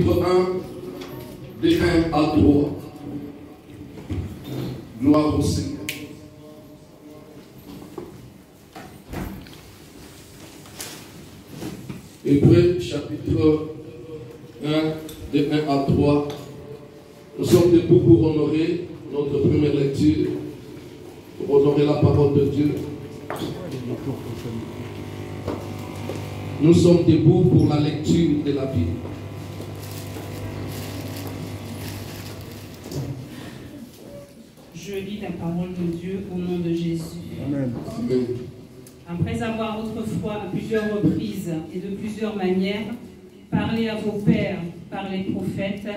chapitre 1, de 1 à 3. Gloire au Seigneur. Hébreux chapitre 1, de 1 à 3. Nous sommes debout pour honorer notre première lecture, pour honorer la parole de Dieu. Nous sommes debout pour la lecture de la Bible. Je lis la parole de Dieu au nom de Jésus. Amen. Amen. Après avoir autrefois à plusieurs reprises et de plusieurs manières parlé à vos pères par les prophètes,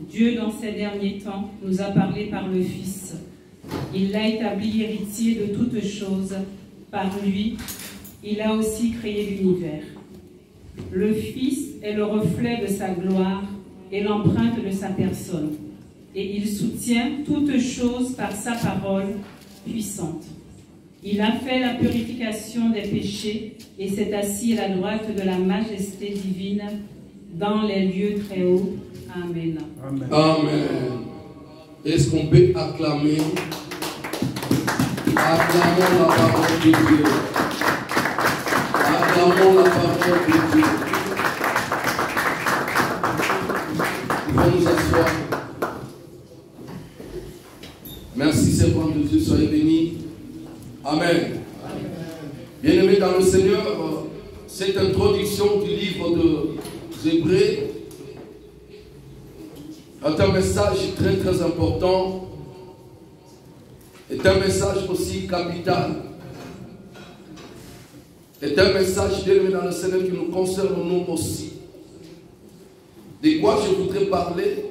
Dieu dans ces derniers temps nous a parlé par le Fils. Il l'a établi héritier de toutes choses. Par lui, il a aussi créé l'univers. Le Fils est le reflet de sa gloire et l'empreinte de sa personne. Et il soutient toutes choses par sa parole puissante. Il a fait la purification des péchés et s'est assis à la droite de la majesté divine dans les lieux très hauts. Amen. Amen. Amen. Est-ce qu'on peut acclamer? Acclamons la parole de Dieu. Acclamons la parole de Dieu. Nous allons nous asseoir. Merci Seigneur de Dieu, soyez bénis. Amen. Bien-aimés dans le Seigneur, cette introduction du livre des Hébreux est un message très très important, est un message aussi capital, est un message bien-aimé dans le Seigneur qui nous concerne nous aussi. De quoi je voudrais parler?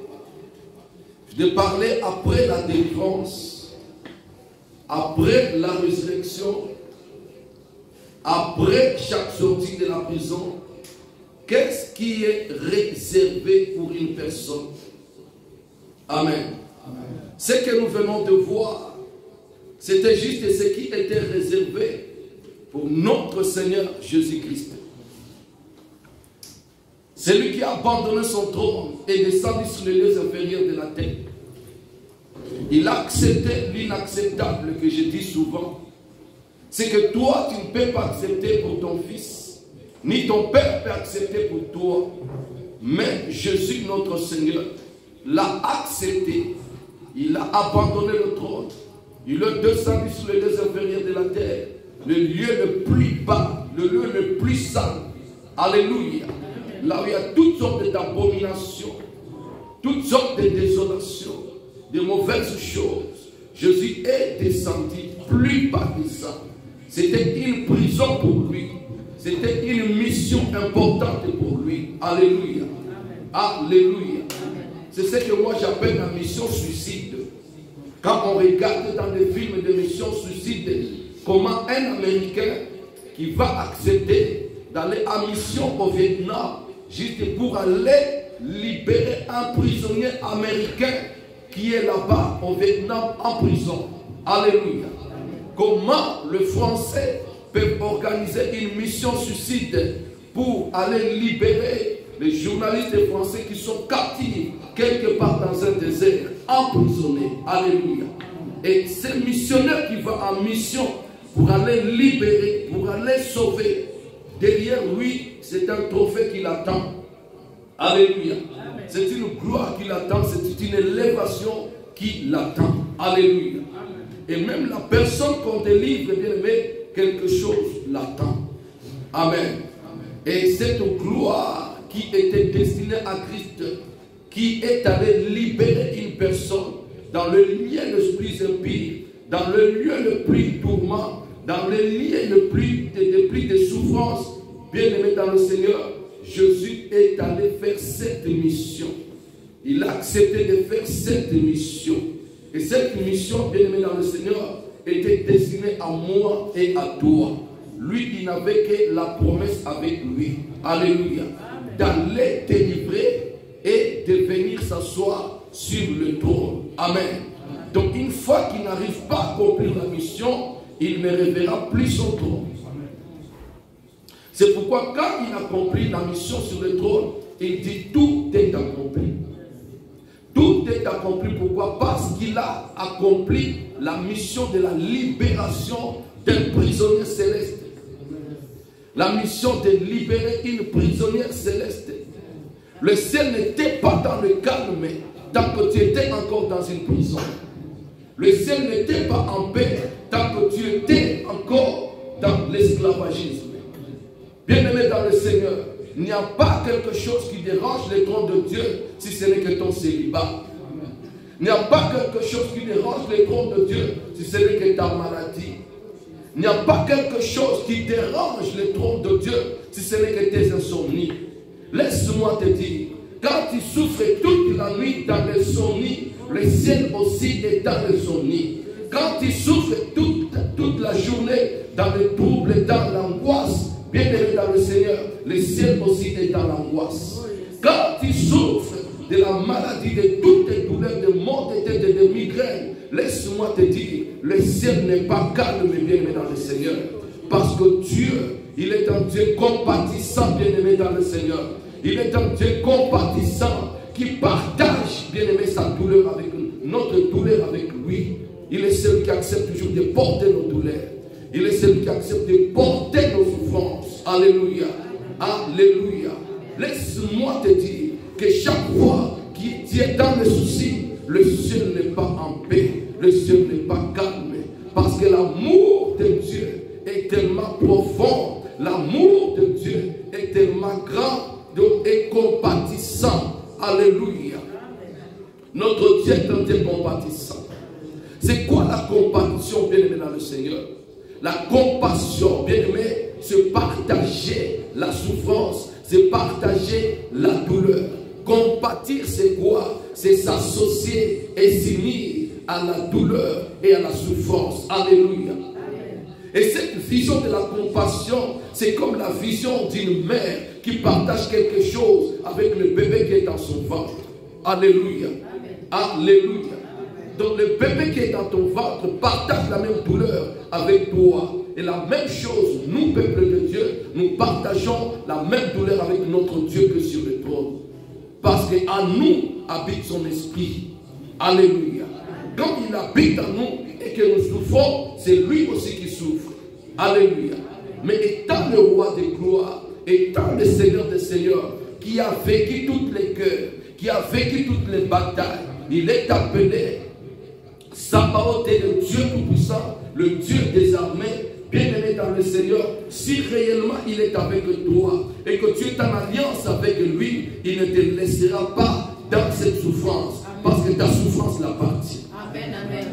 Je vais parler après la délivrance, après la résurrection, après chaque sortie de la prison. Qu'est-ce qui est réservé pour une personne? Amen. Amen. Ce que nous venons de voir, c'était juste ce qui était réservé pour notre Seigneur Jésus-Christ. Celui qui a abandonné son trône et descendu sur les lieux inférieurs de la terre. Il a accepté l'inacceptable que je dis souvent. C'est que toi, tu ne peux pas accepter pour ton fils, ni ton père peut accepter pour toi. Mais Jésus, notre Seigneur, l'a accepté. Il a abandonné le trône. Il est descendu sur les lieux inférieurs de la terre, le lieu le plus bas, le lieu le plus saint. Alléluia. Là où il y a toutes sortes d'abominations, toutes sortes de désolations, de mauvaises choses. Jésus est descendu plus bas que ça. C'était une prison pour lui. C'était une mission importante pour lui. Alléluia. Alléluia. C'est ce que moi j'appelle la mission suicide. Quand on regarde dans des films de mission suicide, comment un Américain qui va accepter d'aller en mission au Vietnam juste pour aller libérer un prisonnier américain qui est là-bas au Vietnam en prison. Alléluia. Comment le Français peut organiser une mission suicide pour aller libérer les journalistes français qui sont captifs quelque part dans un désert, emprisonnés. Alléluia. Et ce missionnaire qui va en mission pour aller libérer, pour aller sauver, derrière lui, c'est un trophée qui l'attend. Alléluia. C'est une gloire qui l'attend, c'est une élévation qui l'attend. Alléluia. Et même la personne qu'on délivre, bien aimé, quelque chose l'attend. Amen. Et cette gloire qui était destinée à Christ, qui est allé libérer une personne dans le lieu le plus impur, dans le lieu le plus tourment, dans le lieu le plus de souffrance, bien aimé dans le Seigneur, Jésus est allé faire cette mission. Il a accepté de faire cette mission. Et cette mission, bien aimé dans le Seigneur, était destinée à moi et à toi. Lui, il n'avait que la promesse avec lui. Alléluia. D'aller délivrer et de venir s'asseoir sur le trône. Amen. Donc une fois qu'il n'arrive pas à accomplir la mission, il ne reverra plus son trône. C'est pourquoi quand il accomplit la mission sur le trône, il dit tout est accompli. accompli. Pourquoi? Parce qu'il a accompli la mission de la libération d'un prisonnier céleste. La mission de libérer une prisonnière céleste. Le ciel n'était pas dans le calme tant que tu étais encore dans une prison. Le ciel n'était pas en paix tant que tu étais encore dans l'esclavagisme. Bien-aimé dans le Seigneur, il n'y a pas quelque chose qui dérange le trône de Dieu si ce n'est que ton célibat. Il n'y a pas quelque chose qui dérange le trône de Dieu si ce n'est que ta maladie. Il n'y a pas quelque chose qui dérange le trône de Dieu si ce n'est que tes insomnies. Laisse-moi te dire, quand tu souffres toute la nuit dans l'insomnie, le ciel aussi est dans l'insomnie. Quand tu souffres toute la journée dans le trouble, dans l'angoisse, bien-aimé dans le Seigneur, le ciel aussi est dans l'angoisse. Quand tu souffres de la maladie, de toutes les douleurs, de maux de tête, de migraines, laisse-moi te dire, le ciel n'est pas calme, bien-aimé dans le Seigneur. Parce que Dieu, il est un Dieu compatissant, bien-aimé dans le Seigneur. Il est un Dieu compatissant qui partage, bien-aimé, sa douleur avec nous, notre douleur avec lui. Il est celui qui accepte toujours de porter nos douleurs. Il est celui qui accepte de porter nos souffrances. Alléluia. Alléluia. Laisse-moi te dire que chaque fois que tu es dans les soucis, le ciel n'est pas en paix. Le ciel n'est pas calme. Parce que l'amour de Dieu est tellement profond. L'amour de Dieu est tellement grand et compatissant. Alléluia. Notre Dieu est un Dieu compatissant. C'est quoi la compassion, bien-aimé dans le Seigneur? La compassion, bien-aimé, c'est partager la souffrance, c'est partager la douleur. Compatir, c'est quoi? C'est s'associer et s'unir à la douleur et à la souffrance. Alléluia. Et cette vision de la compassion, c'est comme la vision d'une mère qui partage quelque chose avec le bébé qui est dans son ventre. Alléluia. Alléluia. Donc le bébé qui est dans ton ventre partage la même douleur avec toi. Et la même chose, nous, peuple de Dieu, nous partageons la même douleur avec notre Dieu que sur le trône. Parce qu'en nous habite son esprit. Alléluia. Quand il habite en nous et que nous souffrons, c'est lui aussi qui souffre. Alléluia. Mais étant le roi des gloires, étant le Seigneur des seigneurs, qui a vécu toutes les guerres, qui a vécu toutes les batailles, il est appelé Sabaoth est le Dieu tout-puissant, le Dieu des armées, bien-aimé dans le Seigneur. Si réellement il est avec toi et que tu es en alliance avec lui, il ne te laissera pas dans cette souffrance, parce que ta souffrance l'appartient. Amen, amen,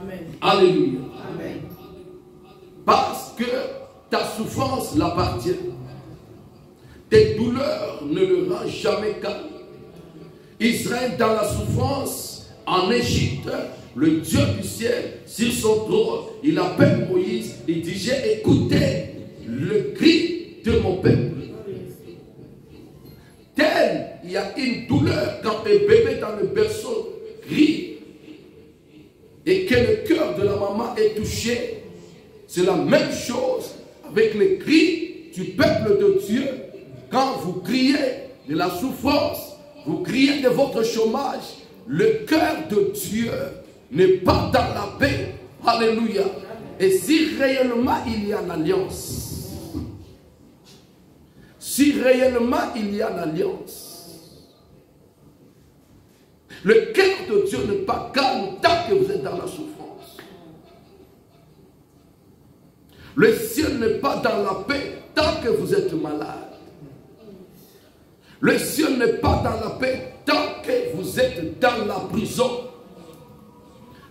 amen. Alléluia. Amen. Parce que ta souffrance l'appartient. Tes douleurs ne le rendent jamais calme. Israël dans la souffrance, en Égypte, le Dieu du ciel, sur son trône, il appelle Moïse, il dit, j'ai écouté le cri de mon peuple. Tel, il y a une douleur quand un bébé dans le berceau crie et que le cœur de la maman est touché. C'est la même chose avec les cris du peuple de Dieu. Quand vous criez de la souffrance, vous criez de votre chômage, le cœur de Dieu n'est pas dans la paix. Alléluia. Et si réellement il y a l'alliance, si réellement il y a l'alliance, le cœur de Dieu n'est pas calme tant que vous êtes dans la souffrance. Le ciel n'est pas dans la paix tant que vous êtes malade. Le ciel n'est pas dans la paix tant que vous êtes dans la prison.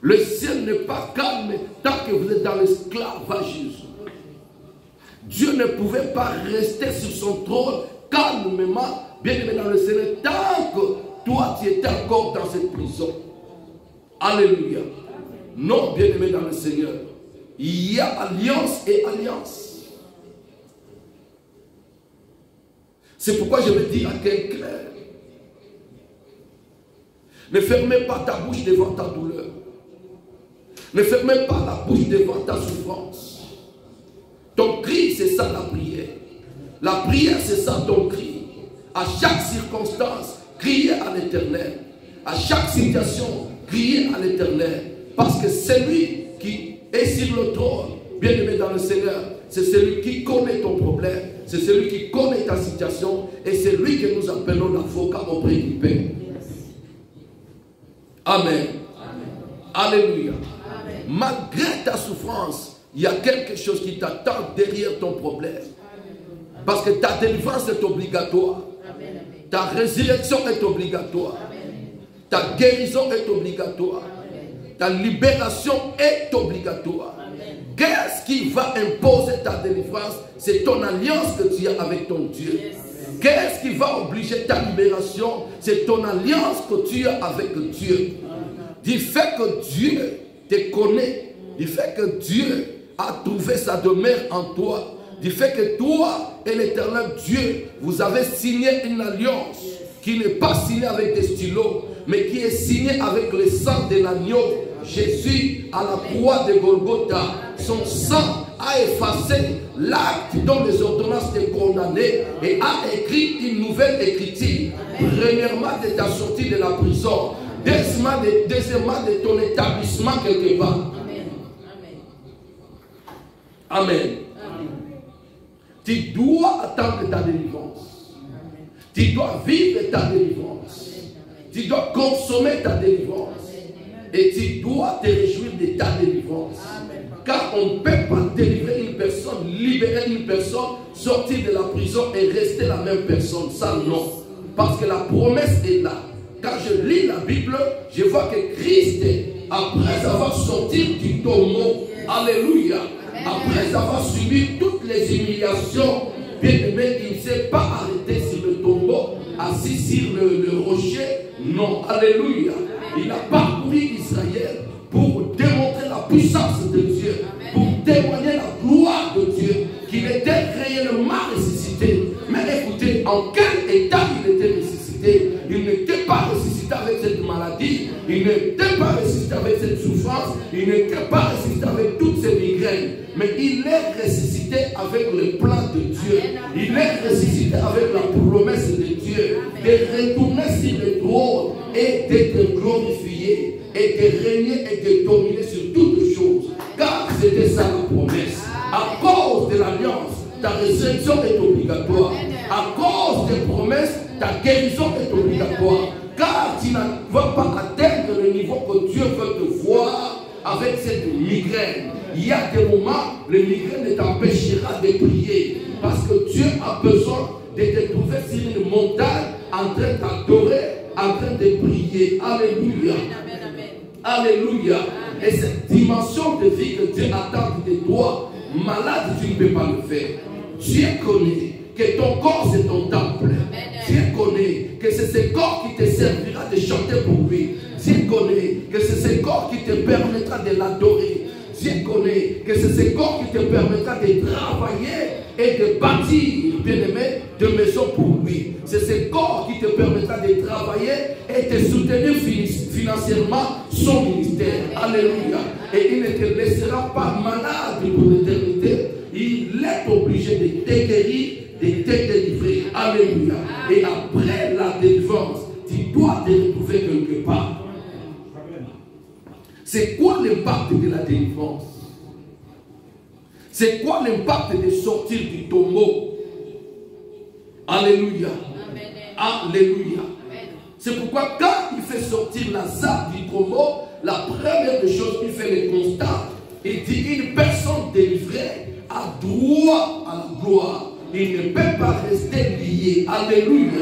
Le ciel n'est pas calme tant que vous êtes dans l'esclavagisme. Dieu ne pouvait pas rester sur son trône calmement, bien aimé dans le Seigneur, tant que toi tu étais encore dans cette prison. Alléluia. Non, bien aimé dans le Seigneur, il y a alliance et alliance. C'est pourquoi je veux dire à quelqu'un, ne fermez pas ta bouche devant ta douleur. Ne fermez pas la bouche devant ta souffrance. Ton cri, c'est ça la prière. La prière, c'est ça ton cri. À chaque circonstance, criez à l'Éternel. à chaque situation, criez à l'Éternel. Parce que celui qui est sur le trône, bien aimé dans le Seigneur, c'est celui qui connaît ton problème, c'est celui qui connaît ta situation, et c'est lui que nous appelons l'avocat auprès du Père. Amen. Alléluia. Malgré ta souffrance, il y a quelque chose qui t'attend derrière ton problème. Parce que ta délivrance est obligatoire. Ta résurrection est obligatoire. Ta guérison est obligatoire. Ta libération est obligatoire. Qu'est-ce qui va imposer ta délivrance? C'est ton alliance que tu as avec ton Dieu. Qu'est-ce qui va obliger ta libération? C'est ton alliance que tu as avec Dieu. Du fait que Dieu te connaît, du fait que Dieu a trouvé sa demeure en toi, du fait que toi et l'Éternel Dieu, vous avez signé une alliance qui n'est pas signée avec des stylos, mais qui est signée avec le sang de l'agneau. Jésus, à la croix de Golgotha, son sang a effacé l'acte dont les ordonnances te condamnaient et a écrit une nouvelle écriture. Premièrement, de ta sortie de la prison. Deuxièmement, de ton établissement quelque part. Amen. Tu dois attendre ta délivrance. Tu dois vivre ta délivrance. Tu dois consommer ta délivrance. Et tu dois te réjouir de ta délivrance. Car on ne peut pas délivrer une personne, libérer une personne, sortir de la prison et rester la même personne. Ça, non. Parce que la promesse est là. Quand je lis la Bible, je vois que Christ, après avoir sorti du tombeau, alléluia, après avoir subi toutes les humiliations, bien aimé, il ne s'est pas arrêté sur le tombeau, assis sur le rocher. Non, alléluia. Il a parcouru Israël pour démontrer la puissance de Dieu, pour témoigner la gloire de Dieu, qu'il était réellement ressuscité. Mais écoutez, en quel état il était ressuscité? Il n'était pas ressuscité avec cette maladie, il n'était pas ressuscité avec cette souffrance, il n'était pas ressuscité avec toutes ces migraines. Mais il est ressuscité avec le plan de Dieu. Il est ressuscité avec la promesse de Dieu de retourner sur le trône et d'être glorifié et de régner et de dominer sur toutes choses. Car c'était ça la promesse. À cause de l'alliance, ta résurrection est obligatoire. À cause des promesses, ta guérison est obligatoire. Car tu ne vas pas atteindre le niveau que Dieu veut te voir avec cette migraine. Il y a des moments, le migraine ne t'empêchera de prier. Parce que Dieu a besoin de te trouver sur une montagne en train d'adorer, en train de prier. Alléluia. Alléluia. Et cette dimension de vie que Dieu attend de toi, malade, tu ne peux pas le faire. Dieu connaît que ton corps c'est ton temple. Dieu connaît que c'est ce corps qui te servira de chanter pour lui. Dieu connaît que c'est ce corps qui te permettra de l'adorer. Dieu connaît que c'est ce corps qui te permettra de travailler et de bâtir, bien aimé, de maisons pour lui. C'est ce corps qui te permettra de travailler et de soutenir financièrement son ministère. Alléluia. Et il ne te laissera pas malade pour l'éternité. Il est obligé de te guérir, de te délivrer. Alléluia. Et après la délivrance, tu dois te retrouver quelque part. C'est quoi l'impact de la délivrance? C'est quoi l'impact de sortir du tombeau? Alléluia. Alléluia. C'est pourquoi quand il fait sortir Lazare du tombeau, la première des choses qu'il fait le constat, il dit une personne délivrée a droit à la gloire. Il ne peut pas rester lié. Alléluia.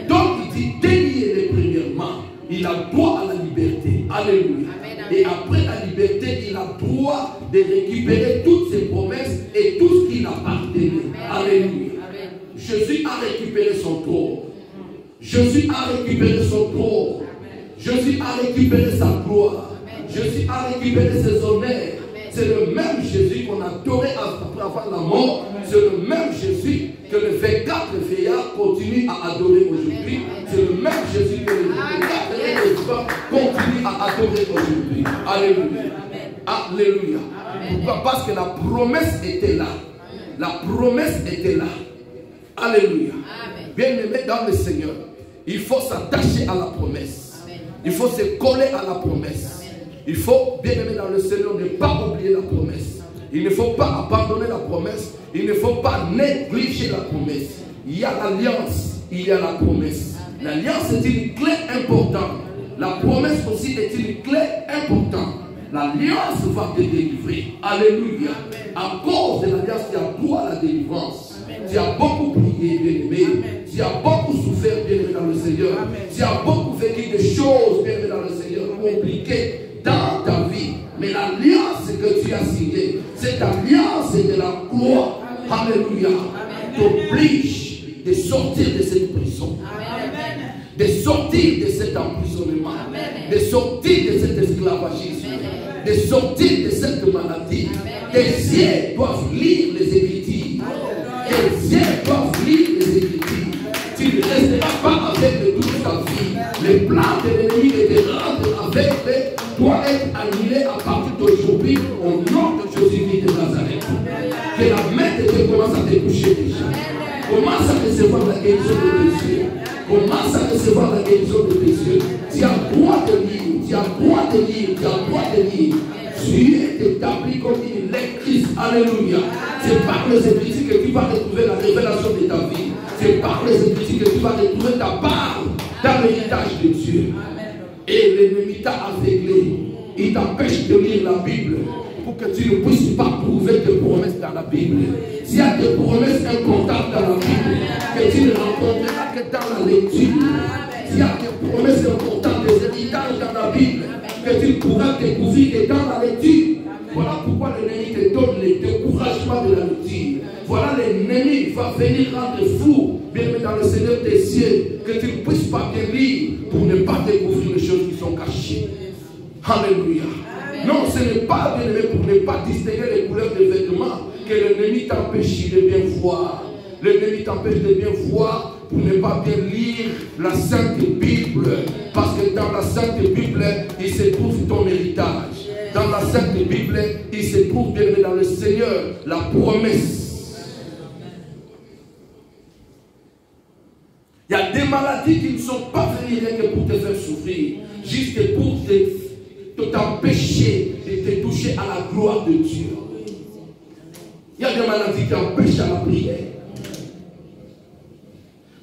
Donc il dit délié premièrement. Il a droit à la liberté. Alléluia. Et après la liberté, il a droit de récupérer toutes ses promesses et tout ce qu'il appartenait. Alléluia. Jésus a récupéré son trône. Jésus a récupéré son trône. Jésus a récupéré sa gloire. Jésus a récupéré ses honneurs. C'est le même Jésus qu'on adorait après avoir la mort. C'est le même Jésus que les 24 vieillards continuent à adorer aujourd'hui. C'est le même Jésus que les 24 vieillards continuent à adorer aujourd'hui. Alléluia. Alléluia. Pourquoi? Parce que la promesse était là. La promesse était là. Alléluia. Bien aimé dans le Seigneur, il faut s'attacher à la promesse. Il faut se coller à la promesse. Il faut, bien aimé dans le Seigneur, ne pas oublier la promesse. Il ne faut pas abandonner la promesse. Il ne faut pas négliger la promesse. Il y a l'alliance, il y a la promesse. L'alliance est une clé importante. La promesse aussi est une clé importante. L'alliance va te délivrer. Alléluia. À cause de l'alliance, tu as droit à la délivrance. Tu as beaucoup prié, bien-aimé. Tu as beaucoup souffert, bien-aimé, dans le Seigneur. Tu as beaucoup vécu des choses, bien-aimé, dans le Seigneur, compliquées dans ta vie. Mais l'alliance que tu as signée, cette alliance de la gloire, alléluia, t'oblige de sortir de cette prison. De sortir de cet emprisonnement. De sortir de cet esclavagisme. De sortir de cette maladie. Tes yeux doivent lire les Écritures. Tes yeux doivent lire les Écritures. Tu ne resteras pas avec toute ta vie. Les plans de l'ennemi et de rendre aveugle doivent être annulés à partir d'aujourd'hui au nom de Jésus-Christ de Nazareth. Que la main de Dieu commence à te toucher déjà. Commence à recevoir la guérison de tes yeux. Commence à recevoir la guérison de tes yeux. Tu as droit de lire, tu as droit de lire, tu as droit de lire. Tu es établi comme une lectrice. Alléluia. C'est par les Écritures que tu vas retrouver la révélation de ta vie. C'est par les Écritures que tu vas retrouver ta part dans l'héritage de Dieu. Et l'ennemi t'a aveuglé. Il t'empêche de lire la Bible pour que tu ne puisses pas trouver tes promesses dans la Bible. S'il y a des promesses incomptables dans la Bible, que tu ne rencontreras que dans la lecture. S'il y a des promesses importantes, des héritages dans la Bible, que tu pourras découvrir que dans la lecture. Voilà pourquoi l'ennemi te donne les découragements de la lecture. Voilà l'ennemi va venir rendre fou, bien aimé dans le Seigneur des cieux, que tu ne puisses pas bien lire pour ne pas découvrir les choses qui sont cachées. Alléluia. Non, ce n'est pas, bien aimé, pour ne pas distinguer les couleurs des vêtements que l'ennemi t'empêche de bien voir. L'ennemi t'empêche de bien voir pour ne pas bien lire la Sainte Bible. Parce que dans la Sainte Bible, il se trouve ton héritage. Dans la Sainte Bible, il se trouve, bien aimé, dans le Seigneur, la promesse. Il y a des maladies qui ne sont pas venues rien que pour te faire souffrir, juste pour t'empêcher de te toucher à la gloire de Dieu. Il y a des maladies qui empêchent à la prière.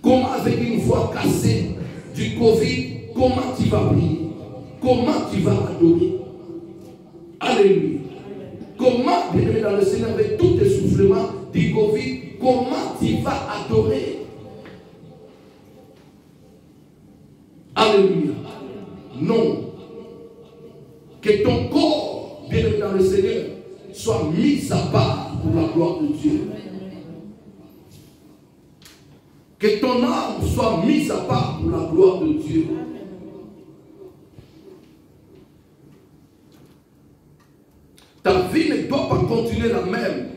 Comment, avec une voix cassée du Covid, comment tu vas prier? Comment tu vas adorer? Alléluia. Comment, bien aimé dans le Seigneur, avec tout essoufflement du Covid, comment tu vas adorer? Alléluia. Non. Que ton corps, bien aimé dans le Seigneur, soit mis à part pour la gloire de Dieu. Que ton âme soit mise à part pour la gloire de Dieu. Ta vie ne doit pas continuer la même.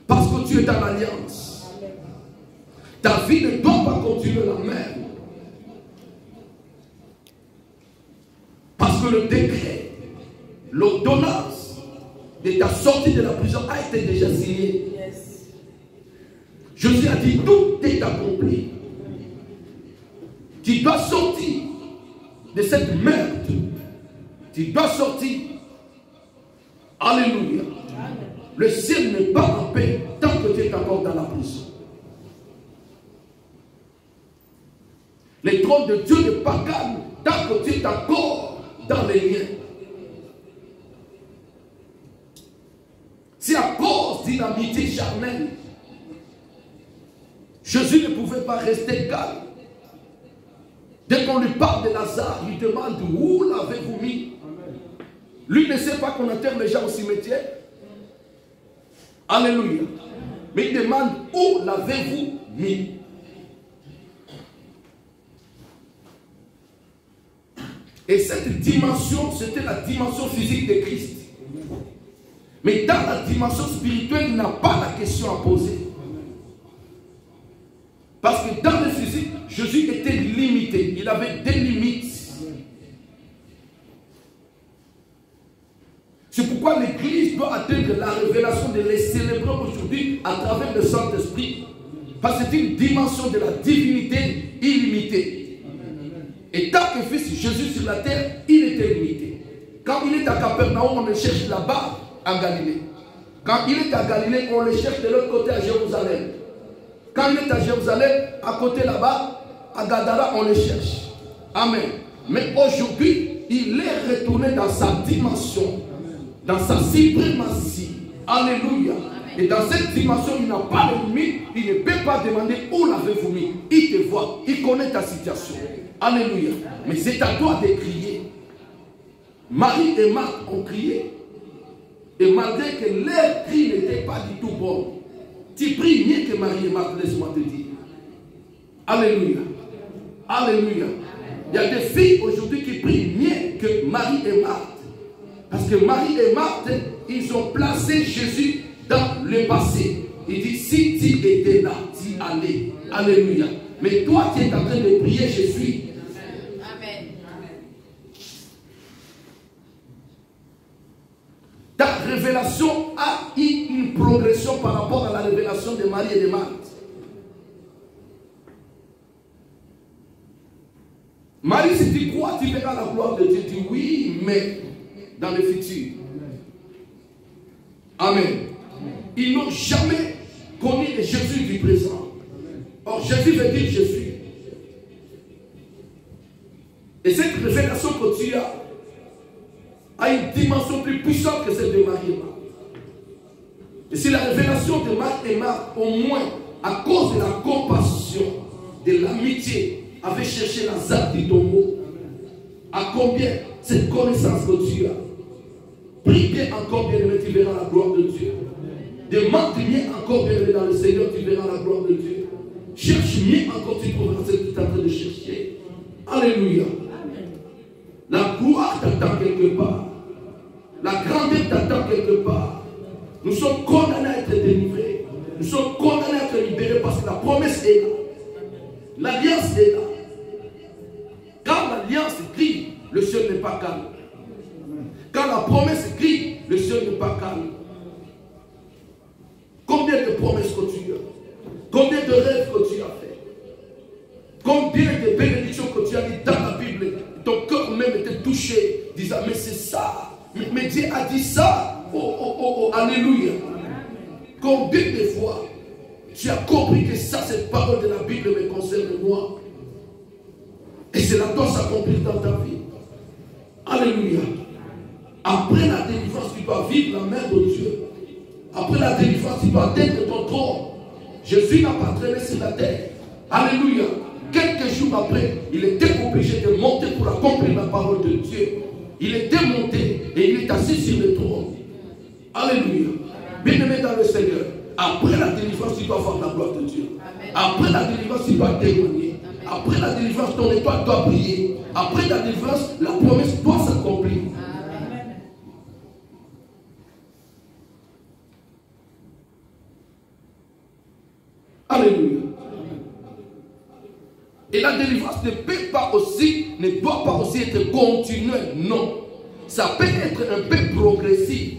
Parce que tu es dans l'alliance. Ta vie ne doit pas continuer la même. Parce que le décret, l'ordonnance de ta sortie de la prison a été déjà signée. Jésus a dit, tout est accompli. Tu dois sortir de cette merde. Tu dois sortir. Alléluia. Le ciel n'est pas en paix tant que tu es encore dans la prison. Le trône de Dieu n'est pas calme tant que tu es encore dans les liens. C'est à cause d'une amitié charnelle. Jésus ne pouvait pas rester calme. Dès qu'on lui parle de Lazare, il demande où l'avez-vous mis? Lui ne sait pas qu'on enterre les gens au cimetière. Alléluia. Mais il demande où l'avez-vous mis? Et cette dimension, c'était la dimension physique de Christ. Mais dans la dimension spirituelle, il n'a pas la question à poser. Parce que dans le physique, Jésus était limité. Il avait des limites. C'est pourquoi l'Église doit atteindre la révélation de les célébrer aujourd'hui à travers le Saint-Esprit. Parce que c'est une dimension de la divinité illimitée. Et tant que fils Jésus sur la terre, il était limité. Quand il est à Capernaum, on le cherche là-bas, à Galilée. Quand il est à Galilée, on le cherche de l'autre côté à Jérusalem. Quand il est à Jérusalem, à côté là-bas, à Gadara, on le cherche. Amen. Mais aujourd'hui, il est retourné dans sa dimension, dans sa suprématie. Alléluia. Et dans cette dimension, il n'a pas de limite. Il ne peut pas demander où l'avez-vous mis. Il te voit. Il connaît ta situation. Alléluia. Mais c'est à toi de crier. Marie et Marthe ont crié. Et malgré que leur cri n'était pas du tout bon, tu pries mieux que Marie et Marthe, laisse-moi te dire. Alléluia. Alléluia. Il y a des filles aujourd'hui qui prient mieux que Marie et Marthe. Parce que Marie et Marthe, ils ont placé Jésus dans le passé. Il dit, si tu étais là, tu allais. Alléluia. Mais toi, tu es en train de prier, je suis. Amen. Ta révélation a eu une progression par rapport à la révélation de Marie et de Marthe. Marie, si tu crois, tu verras la gloire de Dieu. Tu dis oui, mais dans le futur. Amen. Ils n'ont jamais connu le Jésus du présent. Or, Jésus veut dire je suis. Et cette révélation que tu as a une dimension plus puissante que celle de Marie et Marthe. Et c'est la révélation de Marie et Marthe, au moins à cause de la compassion, de l'amitié, avait cherché la zappe du tombeau. À combien cette connaissance que tu as? Prie bien encore, bien aimé, tu verras la gloire de Dieu. Demande bien encore, bien aimé, dans le Seigneur, tu verras la gloire de Dieu. Cherche bien encore, tu trouveras ce que tu es en train de chercher. Alléluia. La gloire t'attend quelque part. La grandeur t'attend quelque part. Nous sommes condamnés à être délivrés. Nous sommes condamnés à être libérés parce que la promesse est là. L'alliance est là. Quand l'alliance crie, le ciel n'est pas calme. Quand la promesse crie, le ciel n'est pas calme. Combien de promesses que tu as? Combien de rêves que tu as fait? Combien de bénédictions que tu as dit dans la Bible? Ton cœur même était touché, disant, mais c'est ça. Mais Dieu a dit ça. Oh, alléluia. Combien de fois tu as compris que ça, cette parole de la Bible me concerne moi? Et cela doit s'accomplir dans ta vie. Alléluia. Après la délivrance, tu dois vivre la main de Dieu. Après la délivrance, tu dois atteindre ton trône. Jésus n'a pas traîné sur la terre. Alléluia. Quelques jours après, il était obligé de monter pour accomplir la parole de Dieu. Il était monté et il est assis sur le trône. Alléluia. Bien-aimé dans le Seigneur, après la délivrance, tu dois voir la gloire de Dieu. Amen. Après la délivrance, tu dois témoigner. Après la délivrance, ton étoile doit briller. Après la délivrance, la promesse doit s'accomplir. Alléluia. Et la délivrance ne peut pas aussi, ne doit pas aussi être continuelle. Non. Ça peut être un peu progressif,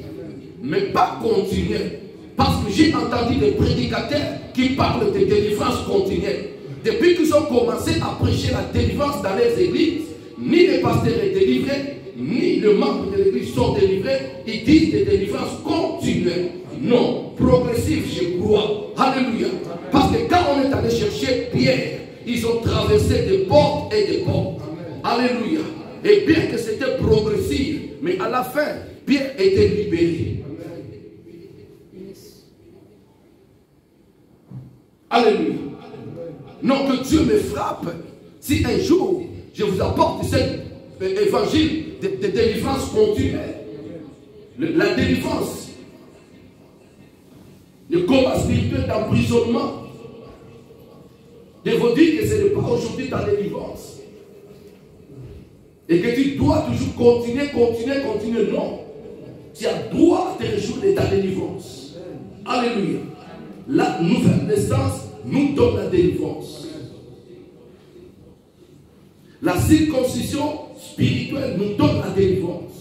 mais pas continuelle. Parce que j'ai entendu des prédicateurs qui parlent de délivrance continuelle. Depuis qu'ils ont commencé à prêcher la délivrance dans les églises, ni les pasteurs sont délivrés, ni les membres de l'église sont délivrés. Ils disent des délivrances continuelles. Non, progressive, je crois. Alléluia. Parce que quand on est allé chercher Pierre, ils ont traversé des portes et des portes. Alléluia. Et bien que c'était progressif, mais à la fin, Pierre était libéré. Alléluia. Non, que Dieu me frappe. Si un jour, je vous apporte cet évangile de délivrance continuelle. La délivrance. Le combat spirituel d'emprisonnement. De vous dire que ce n'est pas aujourd'hui ta délivrance. Et que tu dois toujours continuer. Non. Tu as droit à te réjouir de ta délivrance. Alléluia. La nouvelle naissance nous donne la délivrance. La circoncision spirituelle nous donne la délivrance.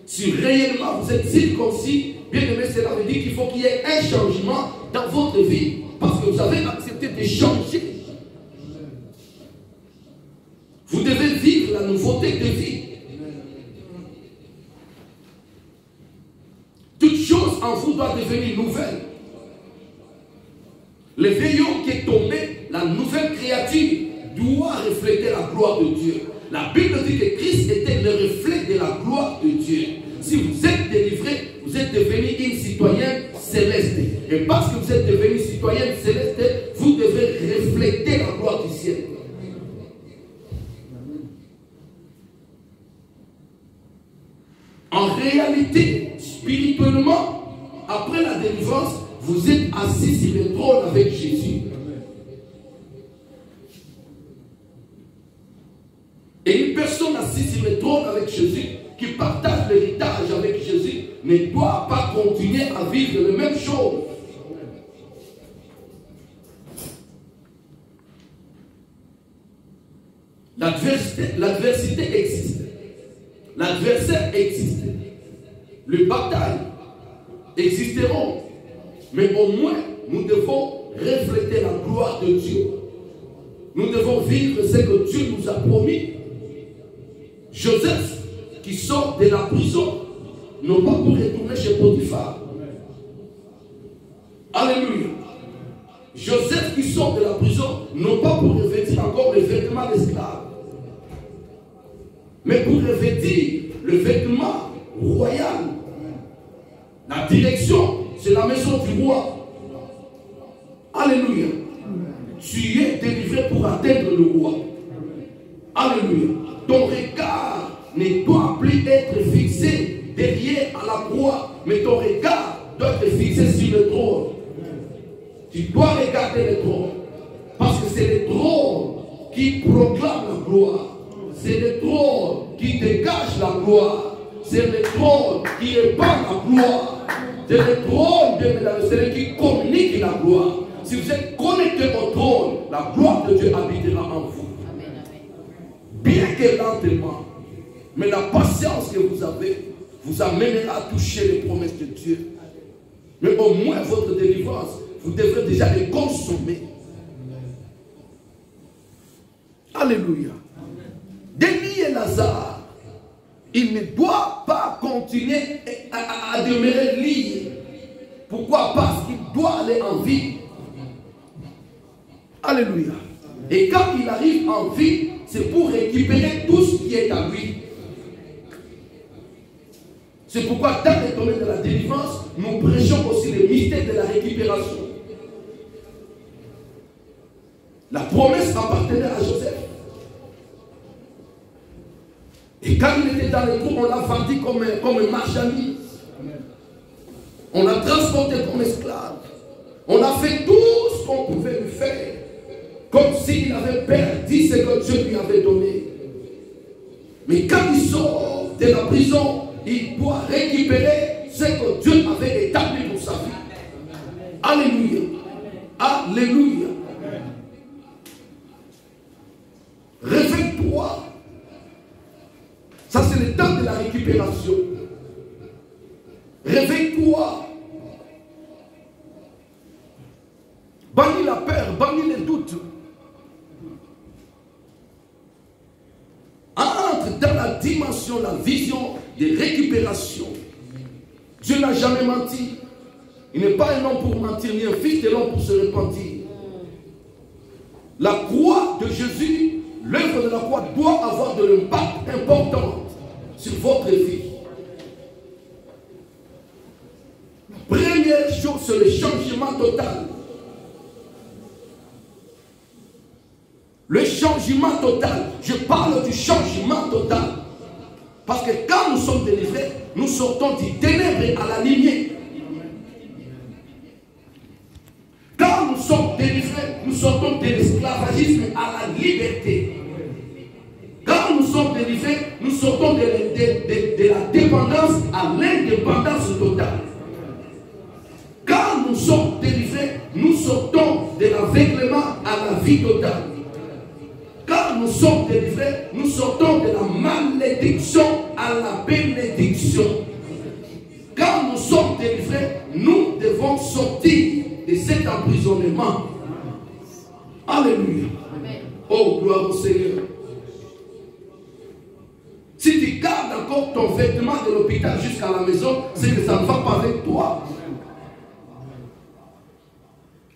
Si réellement vous êtes circoncis, bien aimé, cela veut dire qu'il faut qu'il y ait un changement dans votre vie. Parce que vous avez accepté de changer. Vous devez vivre la nouveauté de vie. Toute chose en vous doit devenir nouvelle. Le veillon qui est tombé, la nouvelle créature, doit refléter la gloire de Dieu. La Bible dit que Christ était le reflet de la gloire de Dieu. Si vous êtes délivré, vous êtes devenu une citoyenne céleste. Et parce que vous êtes devenu citoyenne céleste, vous devez refléter la gloire du ciel. En réalité, spirituellement, après la délivrance, vous êtes assis sur le trône avec Jésus. Et une personne assise sur le trône avec Jésus, qui partage l'héritage avec Jésus, ne doit pas continuer à vivre les mêmes choses. L'adversité existe. L'adversaire existe. Les batailles existeront. Mais au moins, nous devons refléter la gloire de Dieu. Nous devons vivre ce que Dieu nous a promis. Joseph, qui sort de la prison, non pas pour retourner chez Potiphar. Alléluia. Joseph qui sort de la prison, non pas pour revêtir encore le vêtement d'esclave, mais pour revêtir le vêtement royal. La direction, c'est la maison du roi. Alléluia. Tu es délivré pour atteindre le roi. Alléluia. Ton regard ne doit plus être fixé derrière à la croix, mais ton regard doit être fixé sur le trône. Tu dois regarder le trône, parce que c'est le trône qui proclame la gloire. C'est le trône qui dégage la gloire. C'est le trône qui répand la gloire. C'est le trône, bien mesdames, c'est celui qui communique la gloire. Si vous êtes connecté au trône, la gloire de Dieu habitera en vous. Bien que lentement, mais la patience que vous avez vous amènera à toucher les promesses de Dieu. Mais au moins votre délivrance, vous devrez déjà les consommer. Alléluia. Denis et Lazare, il ne doit pas continuer à demeurer lié. Pourquoi? Parce qu'il doit aller en vie. Alléluia. Et quand il arrive en vie, c'est pour récupérer tout ce qui est à lui. C'est pourquoi dans le domaine de la délivrance, nous prêchons aussi le mystère de la récupération. La promesse appartenait à Joseph. Et quand il était dans le trou, on l'a vendu comme marchandise. On l'a transporté comme esclave. On a fait tout ce qu'on pouvait lui faire. Comme s'il avait perdu ce que Dieu lui avait donné. Mais quand il sort de la prison, il doit récupérer ce que Dieu avait établi pour sa vie. Alléluia. Alléluia. Réveille-toi. Ça, c'est le temps de la récupération. Réveille-toi. Bannis la peur, bannis les doutes. Entre dans la dimension, la vision de récupération. Dieu n'a jamais menti. Il n'est pas un homme pour mentir, ni un fils de l'homme pour se repentir. La croix de Jésus, l'œuvre de la croix doit avoir de l'impact important sur votre vie. La première chose, c'est le changement total. Le changement total. Je parle du changement total. Parce que quand nous sommes délivrés, nous sortons du ténèbre à la lumière. Quand nous sommes délivrés, nous sortons de l'esclavagisme à la liberté. Quand nous sommes délivrés, nous sortons de la dépendance à l'indépendance totale. Quand nous sommes délivrés, nous sortons de l'aveuglement à la vie totale. Quand nous sommes délivrés, nous sortons de la malédiction à la bénédiction. Quand nous sommes délivrés, nous devons sortir de cet emprisonnement. Alléluia. Oh, gloire au Seigneur. apportes ton vêtement de l'hôpital jusqu'à la maison, c'est que ça ne va pas avec toi.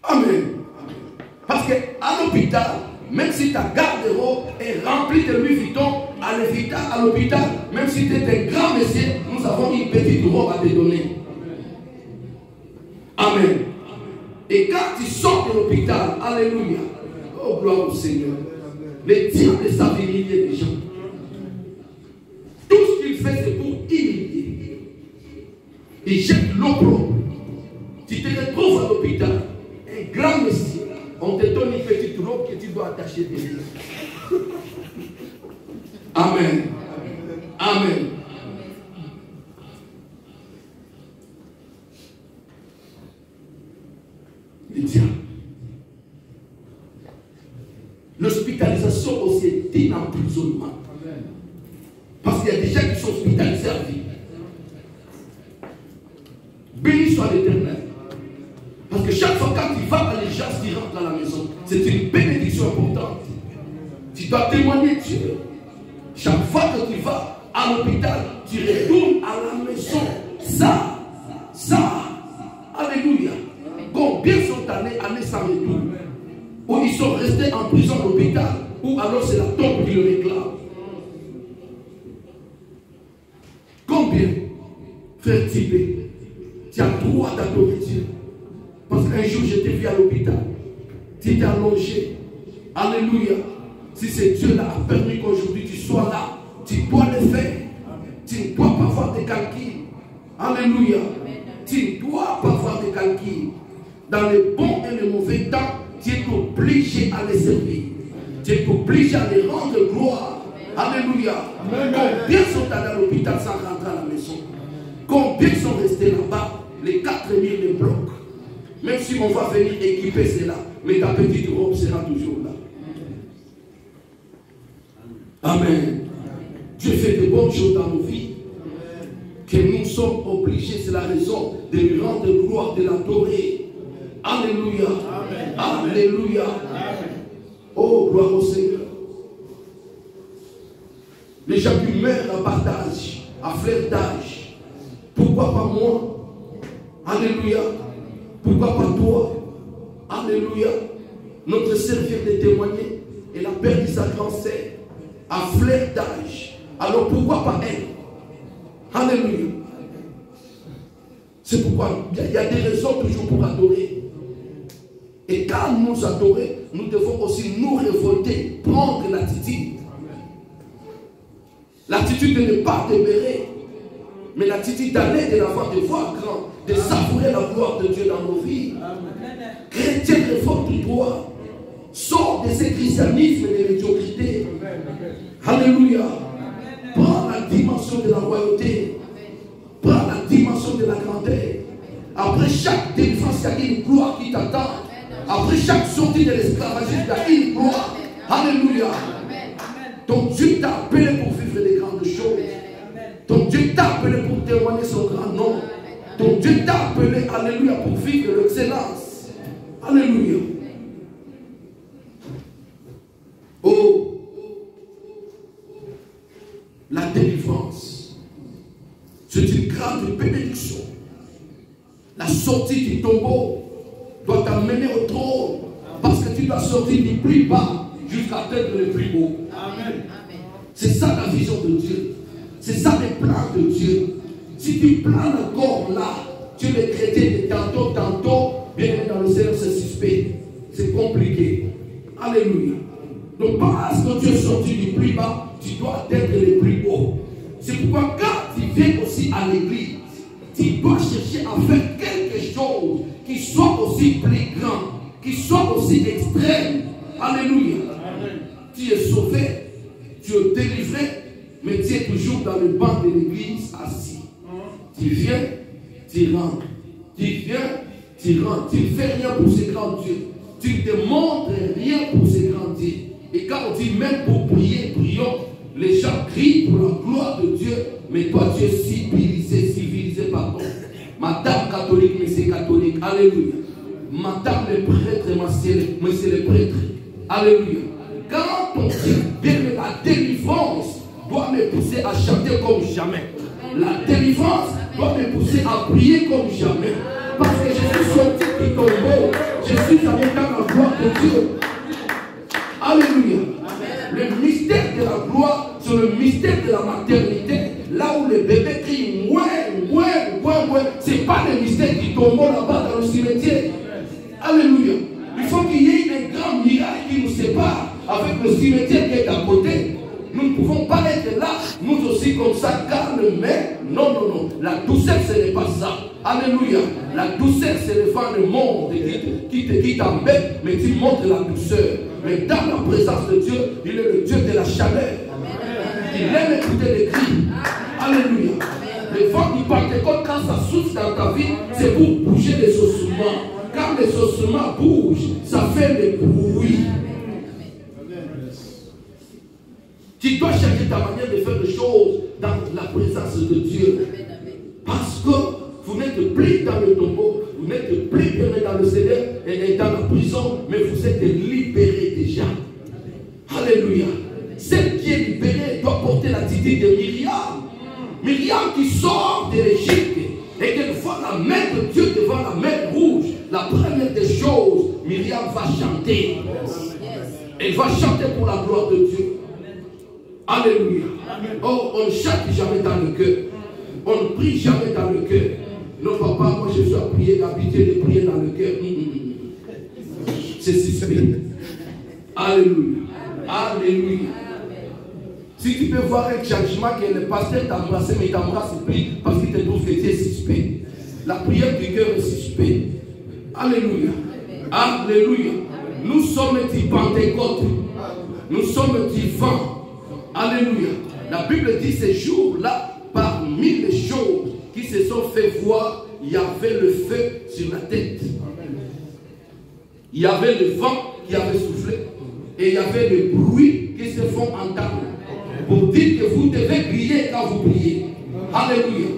Amen. Parce qu'à l'hôpital, même si ta garde-robe est remplie de Louis Vuitton, à l'hôpital, même si tu es un grand monsieur, nous avons une petite robe à te donner. Amen. Et quand tu sors de l'hôpital, alléluia, oh gloire au Seigneur, le diable savent humilier les gens. Tout ce qu'il fait, c'est pour humilier. Il jette l'opprobre. Tu te retrouves à l'hôpital, un grand monsieur, on te donne une petite robe que tu dois attacher derrière. Amen. Amen. Le diable. L'hospitalisation aussi est un emprisonnement. Parce qu'il y a des gens qui sont hospitalisés à vie. Béni soit l'Éternel. Parce que chaque fois quand tu vas à l'urgence, tu rentres à la maison. C'est une bénédiction importante. Tu dois témoigner Dieu. Chaque fois que tu vas à l'hôpital, tu retournes à la maison. Ça, alléluia. Combien sont allés sans retour? Ou ils sont restés en prison à l'hôpital, ou alors c'est la tombe qui le réclame. Combien, frère Tibé, tu as droit d'adorer Dieu? Parce qu'un jour je t'ai vu à l'hôpital, tu t'es allongé. Alléluia. Si c'est Dieu là a permis qu'aujourd'hui tu sois là, tu dois le faire. Tu ne dois pas avoir de calculs. Alléluia. Tu ne dois pas avoir de calculs. Dans les bons et les mauvais temps, tu es obligé à les servir. Tu es obligé à les rendre gloire. Alléluia. Combien sont allés à l'hôpital sans rentrer à la maison? Combien sont restés là-bas? Les 4000 les blocs. Même si on va venir équiper cela, mais ta petite robe sera toujours là. Amen. Dieu fait de bonnes choses dans nos vies. Que nous sommes obligés, c'est la raison de lui rendre gloire, de l'adorer. Alléluia. Amen. Alléluia. Amen. Oh, gloire au Seigneur. Les gens qui meurent à bas d'âge, à fleur d'âge. Pourquoi pas moi? Alléluia. Pourquoi pas toi? Alléluia. Notre sœur vient de témoigner. Elle a perdu sa grand-sœur à fleur d'âge. Alors pourquoi pas elle? Alléluia. C'est pourquoi il y a des raisons toujours pour adorer. Et quand nous adorons, nous devons aussi nous révolter, prendre l'attitude. L'attitude de ne pas demeurer, mais l'attitude d'aller de l'avant, de voir grand, de savourer la gloire de Dieu dans nos vies. Chrétien, révolte-toi. Sors de ce christianisme et de médiocrité. Alléluia. Prends la dimension de la royauté. Prends la dimension de la grandeur. Après chaque délivrance, il y a une gloire qui t'attend. Après chaque sortie de l'esclavagisme, il y a une gloire. Alléluia. Ton Dieu t'a appelé pour vivre des grandes choses. Ton Dieu t'a appelé pour témoigner son grand nom. Ton Dieu t'a appelé, alléluia, pour vivre l'excellence. Alléluia. Oh, la délivrance, c'est une grande bénédiction. La sortie du tombeau doit t'amener au trône, parce que tu dois sortir du plus bas jusqu'à atteindre le plus haut. Amen. C'est ça la vision de Dieu. C'est ça les plans de Dieu. Si tu planes encore là, tu es le chrétien de tantôt, bien dans le Seigneur, c'est suspect. C'est compliqué. Alléluia. Donc parce que tu es sorti du plus bas, tu dois atteindre le plus haut. C'est pourquoi quand tu viens aussi à l'église, tu dois chercher à faire quelque chose qui soit aussi plus grand, qui soit aussi extrême. Alléluia. Amen. Tu es sauvé, tu es délivré, mais tu es toujours dans le banc de l'église assis. Tu viens, tu rentres. Tu viens, tu rentres. Tu ne fais rien pour ce grand Dieu. Tu ne te montres rien pour ce grand Dieu. Et quand on dit même pour prier, prions, les gens crient pour la gloire de Dieu, mais toi tu es civilisé, pardon. Madame catholique, monsieur catholique, alléluia. Madame le prêtre, monsieur le prêtre, alléluia. Quand on dit bien la délivrance doit me pousser à à chanter comme jamais. La délivrance doit me pousser à prier comme jamais. Parce que je suis sorti du tombeau. Je suis allé dans la gloire de Dieu. Alléluia. Le mystère de la gloire, c'est le mystère de la maternité. Là où le bébé crie, ce n'est pas le mystère du tombeau là-bas dans le cimetière. Alléluia. Il faut qu'il y ait un grand miracle qui nous sépare avec le cimetière qui est à côté. Nous ne pouvons pas être là, nous aussi comme ça, calme, mais non. La douceur, ce n'est pas ça. Alléluia. La douceur, c'est le vent du monde qui t'embête, mais qui montre la douceur. Mais dans la présence de Dieu, il est le Dieu de la chaleur. Il aime écouter les cris. Alléluia. Le vent du Pentecôte, quand ça souffle dans ta vie, c'est pour bouger les ossements. Quand les ossements bougent, ça fait des bruits. Tu dois changer ta manière de faire les choses dans la présence de Dieu. Parce que vous n'êtes plus dans le tombeau, vous n'êtes plus bien dans le Seigneur et dans la prison, mais vous êtes libérés déjà. Alléluia. Celle qui est libérée doit porter l'attitude de Myriam. Myriam qui sort de l'Égypte et qu'elle voit la main de Dieu devant la mer rouge. La première des choses, Myriam va chanter. Elle va chanter pour la gloire de Dieu. Alléluia. Oh, on ne chante jamais dans le cœur. On ne prie jamais dans le cœur. Non, papa, moi je suis habitué de prier dans le cœur. C'est suspect. Alléluia. Alléluia. Si tu peux voir un changement que le pasteur t'embrasse, mais il t'embrasse plus parce qu'il te trouve que tu es suspect. La prière du cœur est suspect. Alléluia. Alléluia. Nous sommes du Pentecôte. Nous sommes du vent. Alléluia. La Bible dit ces jours-là, parmi les choses qui se sont fait voir, il y avait le feu sur la tête. Il y avait le vent qui avait soufflé. Et il y avait le bruit qui se font entendre. Pour dire que vous devez prier quand vous priez. Alléluia.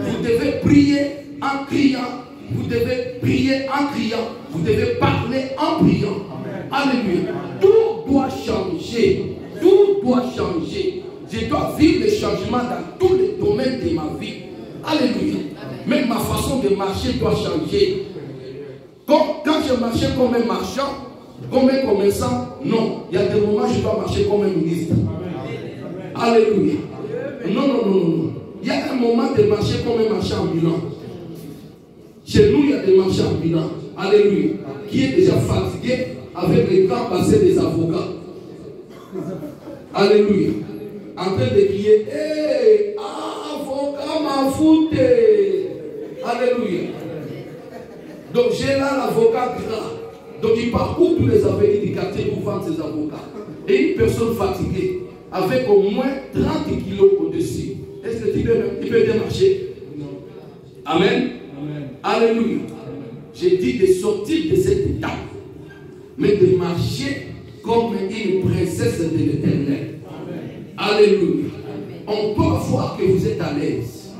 Vous devez prier en criant. Vous devez prier en criant. Vous devez parler en priant. Alléluia. Tout doit changer. Tout doit changer. Je dois vivre les changements dans tous les domaines de ma vie. Alléluia. Même ma façon de marcher doit changer. Quand je marchais comme un marchand, comme un commerçant, non. Il y a des moments où je dois marcher comme un ministre. Alléluia. Non. Il y a un moment de marcher comme un marchand ambulant. Chez nous, il y a des marchands ambulants. Alléluia. Qui est déjà fatigué avec les grands passés des avocats. Alléluia. En train de crier, hé, avocat m'a foutu. Alléluia. Donc j'ai là l'avocat gras. Donc il parcourt tous les avenues du quartier pour vendre ses avocats. Et une personne fatiguée, avec au moins 30 kilos au-dessus. Est-ce que tu peux bien marcher? Amen. Alléluia. J'ai dit de sortir de cette étape, mais de marcher comme une princesse de l'Éternel. Alléluia. On peut voir que vous êtes à l'aise.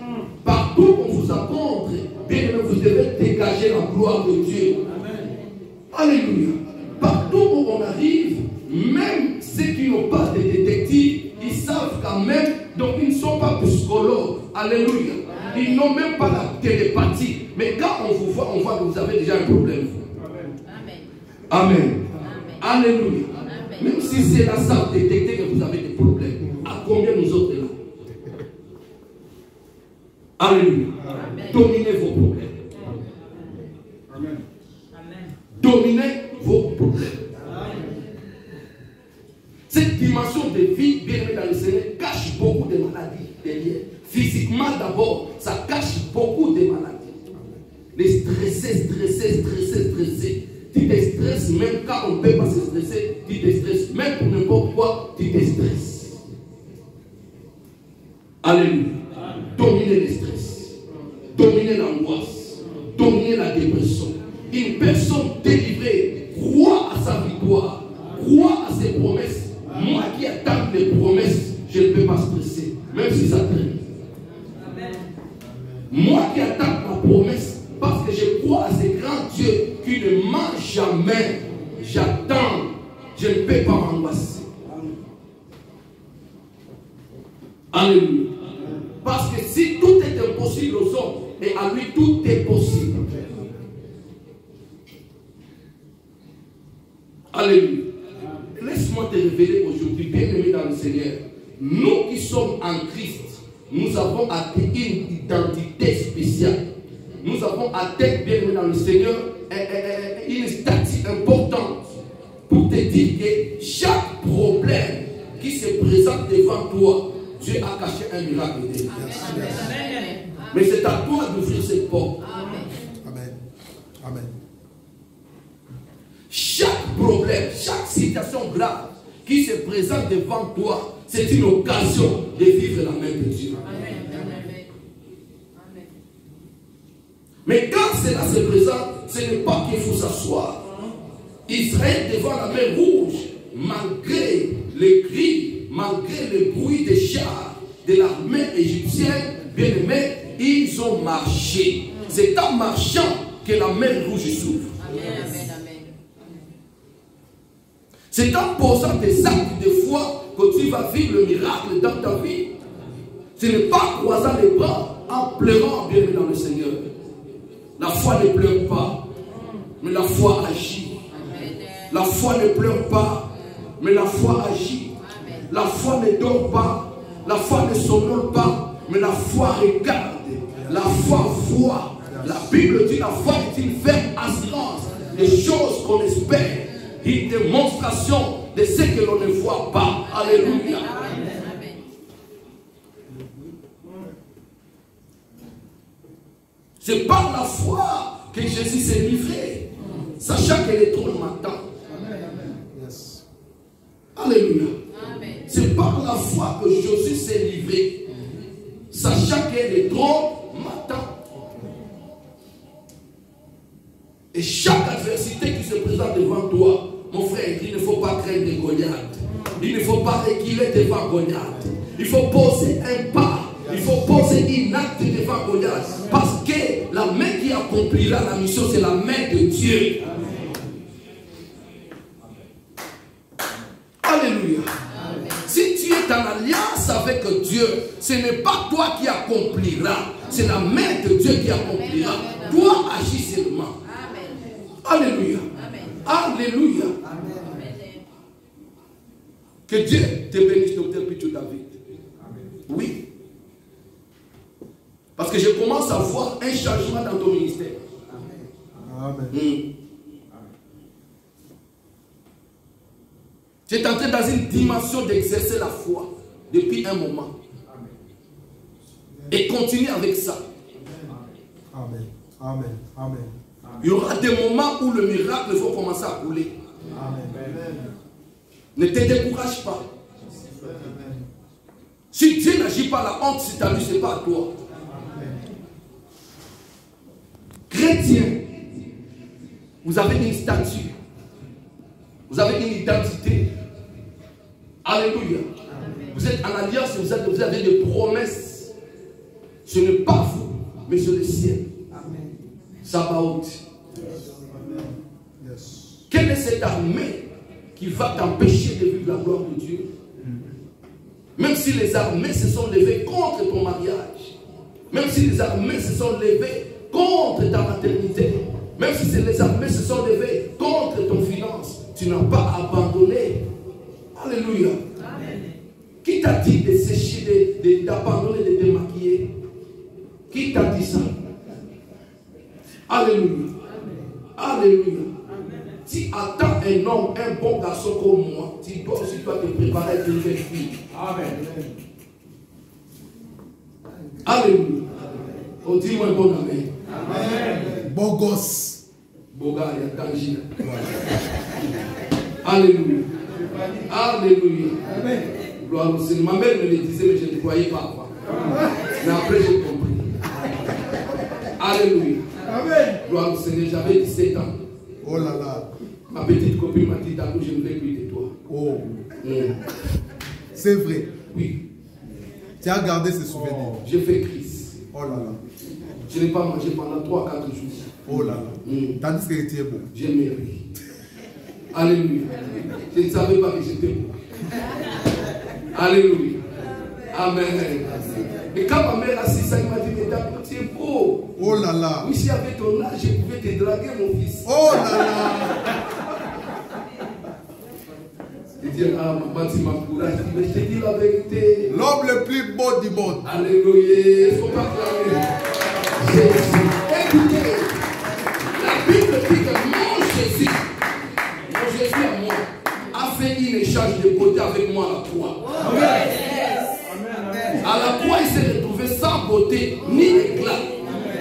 Partout qu'on vous rencontre, vous devez dégager la gloire de Dieu. Alléluia. Partout où on arrive, même ceux qui n'ont pas de détective, ils savent quand même, donc ils ne sont pas psychologues. Alléluia. Ils n'ont même pas la télépathie. Mais quand on vous voit, on voit que vous avez déjà un problème. Amen. Amen. Alléluia. Même si c'est là, ça détecter que vous avez des problèmes. À combien nous autres là? Alléluia. Dominez vos problèmes. Amen. Dominez vos problèmes. Cette dimension de vie, bien aimé dans le Seigneur, cache beaucoup de maladies derrière. Physiquement d'abord, ça cache beaucoup de maladies. Les stressés. Tu te stresses même quand on ne peut pas se stresser. Tu te stresses même pour n'importe quoi, tu te stresses. Alléluia. Dominez le stress. Dominez l'angoisse. Dominez la dépression. Une personne délivrée croit à sa victoire. Croit à ses promesses. Moi qui attends les promesses, je ne peux pas stresser. Même si ça traîne. Moi qui attends ma promesse, parce que je crois à ce grand Dieu qui ne ment jamais. J'attends. Je ne peux pas m'angoisser. Alléluia. Parce que si tout est impossible aux hommes, et à lui tout est possible. Alléluia. Laisse-moi te révéler aujourd'hui, bien-aimé dans le Seigneur. Nous qui sommes en Christ, nous avons atteint une identité spéciale. Nous avons atteint, bien-aimé dans le Seigneur, une statue importante pour te dire que chaque problème qui se présente devant toi, Dieu a caché un miracle dedans. Mais c'est à toi d'ouvrir cette porte. Amen. Amen. Chaque problème, chaque situation grave qui se présente devant toi, c'est une occasion de vivre la main de Dieu. Mais quand cela se présente, ce n'est pas qu'il faut s'asseoir. Israël devant la mer Rouge, malgré les cris, malgré le bruit des chars de l'armée égyptienne, bien aimés, ils ont marché. C'est en marchant que la mer Rouge s'ouvre. C'est en posant des actes de foi que tu vas vivre le miracle dans ta vie. Ce n'est pas en croisant les bras, en pleurant bien dans le Seigneur. La foi ne pleure pas, mais la foi agit. La foi ne pleure pas, mais la foi agit. La foi ne dort pas, la foi ne somnole pas, mais la foi regarde. La foi voit. La Bible dit la foi est une ferme assurance des choses qu'on espère. Une démonstration de ce que l'on ne voit pas. Alléluia. C'est par la foi que Jésus s'est livré, sachant que les trônes m'attendent. Alléluia. C'est par la foi que Jésus s'est livré, sachant que les trônes m'attendent. Et chaque adversité qui se présente devant toi, mon frère, il ne faut pas craindre Goliath. Il ne faut pas reculer devant Goliath. Il faut poser un pas. Il faut poser une acte devant Goliath. Parce que la main qui accomplira la mission, c'est la main de Dieu. Alléluia. Si tu es en alliance avec Dieu, ce n'est pas toi qui accomplira. C'est la main de Dieu qui accomplira. Toi, agis seulement. Alléluia. Alléluia. Que Dieu te bénisse, docteur Pichou David. Oui. Parce que je commence à voir un changement dans ton ministère. Amen. Tu es entré dans une dimension d'exercer la foi depuis un moment. Et continue avec ça. Amen. Amen. Amen. Il y aura des moments où le miracle va commencer à couler. Amen. Ne te décourage pas. Si Dieu n'agit pas, la honte, c'est à lui, ce n'est pas à toi. Chrétien, vous avez une statue. Vous avez une identité. Alléluia. Vous êtes en alliance, vous avez des promesses. Ce n'est pas vous, mais c'est le ciel. Sabaoth. Quelle est cette armée qui va t'empêcher de vivre la gloire de Dieu? Même si les armées se sont levées contre ton mariage, même si les armées se sont levées contre ta maternité, même si les armées se sont levées contre ton finance, tu n'as pas abandonné. Alléluia. Amen. Qui t'a dit de sécher, d'abandonner, de te maquiller? Qui t'a dit ça? Alléluia. Alléluia. Si attends un homme, un bon garçon comme moi, tu dois aussi te préparer à être une belle fille. Amen. Alléluia. On dit moi un bon amen. Amen. Bon gosse. Bon gars, il y a Tangier. Alléluia. Alléluia. Amen. Gloire au Seigneur. Ma mère me le disait, mais je ne croyais pas. Mais après, j'ai compris. Alléluia. Amen. Gloire au Seigneur. J'avais 17 ans. Oh là là. Ma petite copine m'a dit, Dago, je ne veux plus de toi. Oh. C'est vrai. Oui. Tu as gardé ce souvenir. J'ai fait crise. Oh là là. Je n'ai pas mangé pendant 3-4 jours. Oh là là. Tandis que tu es beau. J'ai mérité. Alléluia. Je ne savais pas que j'étais beau. Alléluia. Amen. Et quand ma mère a su ça, il m'a dit, mais d'abord, tu es beau. Oh là là. Oui, si avec ton âge, je pouvais te draguer, mon fils. Oh là là. Il dit, ah, maman, tu m'encourages. Mais je te dis la vérité. L'homme le plus beau du monde. Alléluia. Il ne faut pas clamer. Jésus. Écoutez, la Bible dit que mon Jésus à moi, a fait un échange de beauté avec moi à la croix. À la croix, il s'est retrouvé sans beauté ni éclat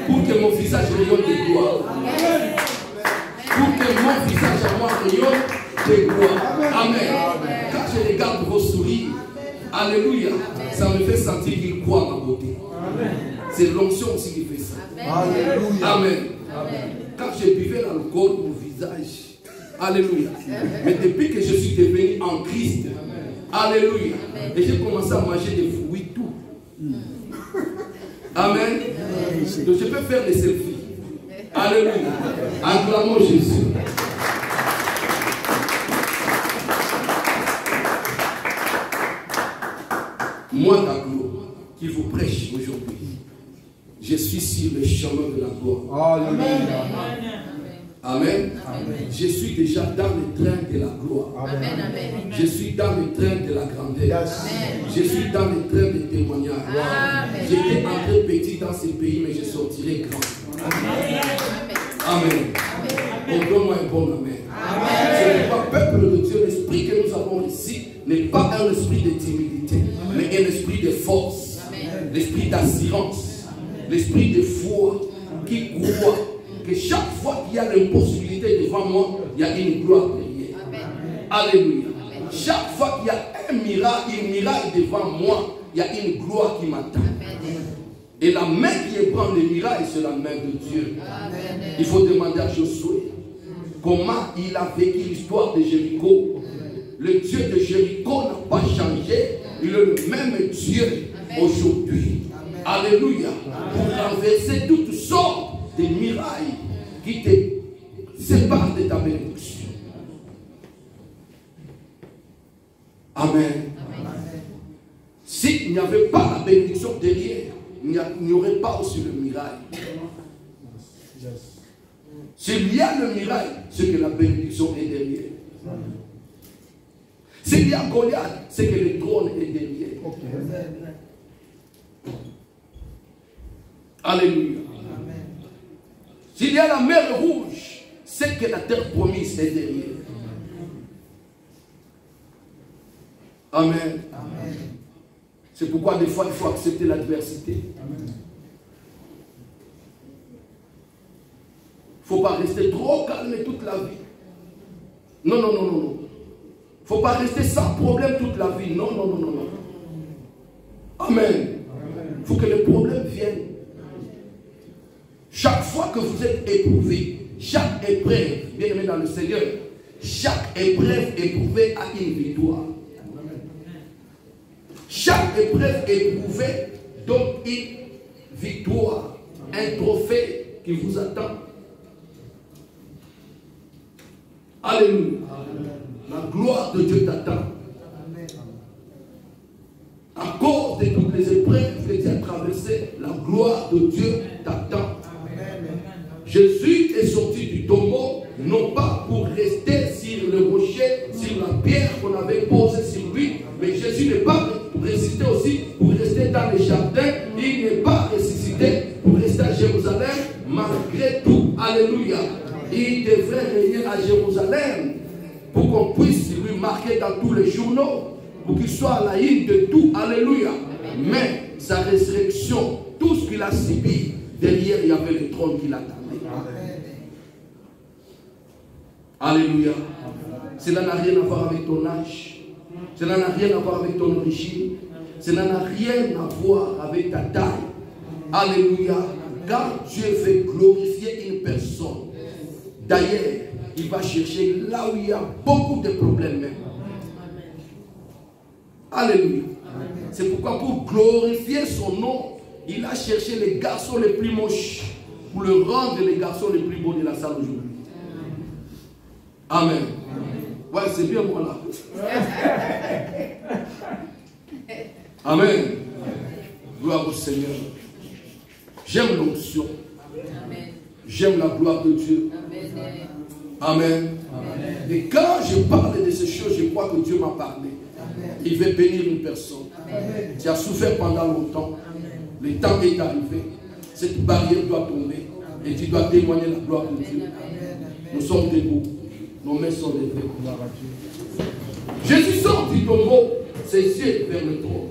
pour que mon visage rayonne de gloire. Pour que mon visage à moi rayonne de gloire. Amen. Quand je regarde vos sourires, alléluia, ça me fait sentir qu'il croit à ma beauté. C'est l'onction aussi qui fait ça. Alléluia. Amen. Quand je buvais l'alcool, mon visage, alléluia. Mais depuis que je suis devenu en Christ, alléluia, et j'ai commencé à manger des fruits, tout. Amen. Donc je peux faire des selfies. Alléluia. Acclamons Jésus. Moi, Daglo, qui vous prêche aujourd'hui, je suis sur le chemin de la gloire. Alléluia. Amen. Amen. Je suis déjà dans le train de la gloire. Amen. Je suis dans le train de la grandeur. Amen. Je suis dans le train de témoignage. Amen. J'étais entré petit dans ce pays, mais je sortirai grand. Amen. On donne-moi un bon amen. Ce n'est pas peuple de Dieu. L'esprit que nous avons ici n'est pas un esprit de timidité, mais un esprit de force, l'esprit d'assurance, l'esprit de foi qui croit que chaque fois qu'il y a l'impossibilité devant moi, il y a une gloire derrière. Alléluia. Chaque fois qu'il y a un miracle devant moi, il y a une gloire qui m'attend. Et la main qui prend le miracle, c'est la main de Dieu. Il faut demander à Josué comment il a vécu l'histoire de Jéricho. Le Dieu de Jéricho n'a pas changé. Il est le même Dieu aujourd'hui. Alléluia. Pour renverser toutes sortes de miracles qui te séparent de ta bénédiction. Amen. S'il n'y avait pas la bénédiction derrière, il n'y aurait pas aussi le miracle. S'il y a le miracle, c'est que la bénédiction est derrière. S'il y a Goliath, c'est que le trône est derrière. Alléluia. S'il y a la mer rouge, c'est que la terre promise est derrière. Amen. C'est pourquoi des fois il faut accepter l'adversité. Il ne faut pas rester trop calme toute la vie. Non. Il ne faut pas rester sans problème toute la vie. Non. Amen. Il faut que les problèmes viennent. Chaque fois que vous êtes éprouvé, chaque épreuve, bien aimé dans le Seigneur, chaque épreuve éprouvée a une victoire. Chaque épreuve éprouvée donne une victoire, un trophée qui vous attend. Alléluia. La gloire de Dieu t'attend. À cause de toutes les épreuves que tu as traversées, la gloire de Dieu t'attend. Jésus est sorti du tombeau, non pas pour rester sur le rocher, sur la pierre qu'on avait posée sur lui, mais Jésus n'est pas ressuscité aussi pour rester dans les jardins, il n'est pas ressuscité pour rester à Jérusalem, malgré tout. Alléluia. Il devrait régner à Jérusalem pour qu'on puisse lui marquer dans tous les journaux, pour qu'il soit à la une de tout. Alléluia. Mais sa résurrection, tout ce qu'il a subi, derrière il y avait le trône qui l'attendait. Alléluia. Cela n'a rien à voir avec ton âge. Cela n'a rien à voir avec ton origine. Cela n'a rien à voir avec ta taille. Alléluia. Quand Dieu veut glorifier une personne, d'ailleurs, il va chercher là où il y a beaucoup de problèmes même. Alléluia. C'est pourquoi pour glorifier son nom, il a cherché les garçons les plus moches pour le rendre les garçons les plus beaux de la salle aujourd'hui. Amen. Ouais, c'est bien moi là. Amen. Gloire au Seigneur. J'aime l'onction. Amen. J'aime la gloire de Dieu. Amen. Amen. Et quand je parle de ces choses, je crois que Dieu m'a parlé. Amen. Il veut bénir une personne. Amen. Tu as souffert pendant longtemps. Amen. Le temps est arrivé. Cette barrière doit tomber. Amen. Et tu dois témoigner la gloire de Dieu. Amen. Nous sommes debout. Nos mains sont levées. Jésus sort du tombeau, ses yeux vers le trône.